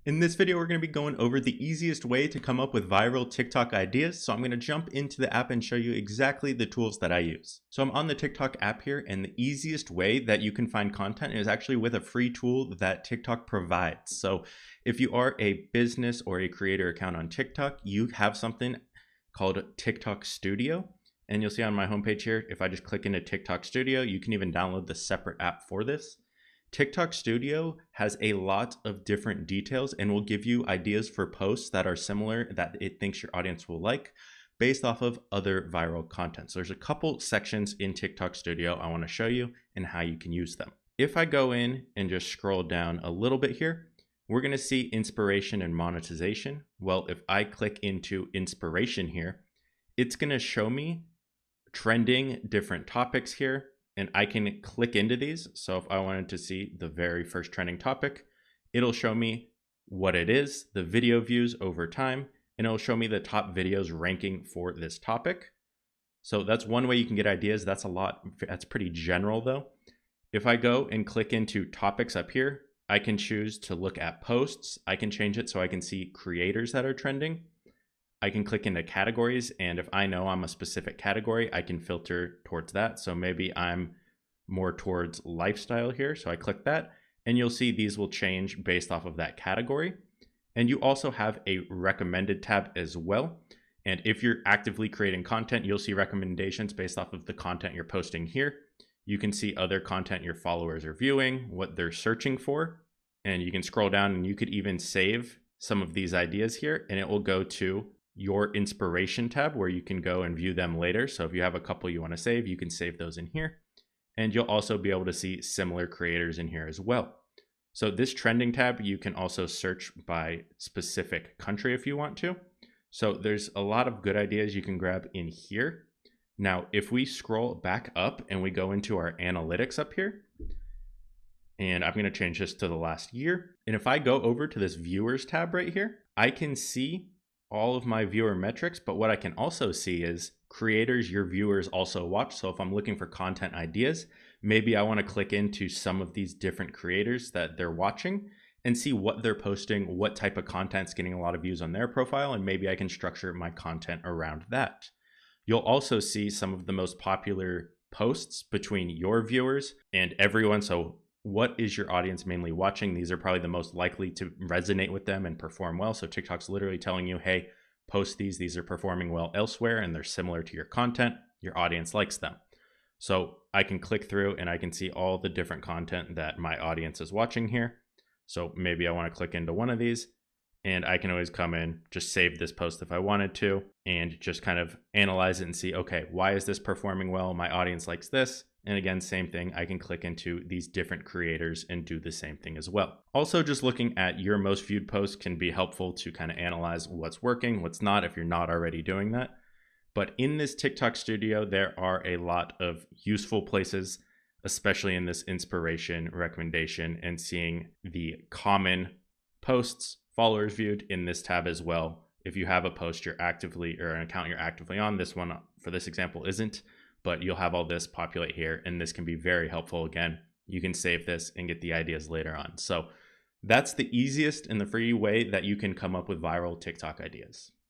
In this video, we're going to be going over the easiest way to come up with viral TikTok ideas. So I'm going to jump into the app and show you exactly the tools that I use. So I'm on the TikTok app here, and the easiest way that you can find content is actually with a free tool that TikTok provides. So if you are a business or a creator account on TikTok, you have something called TikTok Studio. And you'll see on my homepage here, if I just click into TikTok Studio, you can even download the separate app for this. TikTok Studio has a lot of different details and will give you ideas for posts that are similar that it thinks your audience will like based off of other viral content. So there's a couple sections in TikTok Studio I want to show you and how you can use them. If I go in and just scroll down a little bit here, we're going to see inspiration and monetization. Well, if I click into inspiration here, it's going to show me trending different topics here. And I can click into these. So if I wanted to see the very first trending topic, it'll show me what it is, the video views over time, and it'll show me the top videos ranking for this topic. So that's one way you can get ideas. That's a lot. That's pretty general though. If I go and click into topics up here, I can choose to look at posts. I can change it so I can see creators that are trending. I can click into categories, and if I know I'm a specific category, I can filter towards that. So maybe I'm more towards lifestyle here. So I click that, and you'll see these will change based off of that category. And you also have a recommended tab as well. And if you're actively creating content, you'll see recommendations based off of the content you're posting here. You can see other content your followers are viewing, what they're searching for, and you can scroll down and you could even save some of these ideas here, and it will go to your inspiration tab where you can go and view them later. So if you have a couple you want to save, you can save those in here. And you'll also be able to see similar creators in here as well. So this trending tab, you can also search by specific country if you want to. So there's a lot of good ideas you can grab in here. Now, if we scroll back up and we go into our analytics up here, and I'm going to change this to the last year. And if I go over to this viewers tab right here, I can see all of my viewer metrics, but what I can also see is creators your viewers also watch. So if I'm looking for content ideas, maybe I want to click into some of these different creators that they're watching and see what they're posting, what type of content's getting a lot of views on their profile, and maybe I can structure my content around that. You'll also see some of the most popular posts between your viewers and everyone. So what is your audience mainly watching? These are probably the most likely to resonate with them and perform well. So TikTok's literally telling you, hey, post these. These are performing well elsewhere and they're similar to your content. Your audience likes them. So I can click through and I can see all the different content that my audience is watching here. So maybe I want to click into one of these, and I can always come in, just save this post if I wanted to, and just kind of analyze it and see, okay, why is this performing well? My audience likes this. And again, same thing, I can click into these different creators and do the same thing as well. Also, just looking at your most viewed posts can be helpful to kind of analyze what's working, what's not, if you're not already doing that. But in this TikTok Studio, there are a lot of useful places, especially in this inspiration recommendation and seeing the common posts, followers viewed in this tab as well. If you have a post you're actively, or an account you're actively on, this one for this example isn't, but you'll have all this populate here, and this can be very helpful. Again, you can save this and get the ideas later on. So that's the easiest and the free way that you can come up with viral TikTok ideas.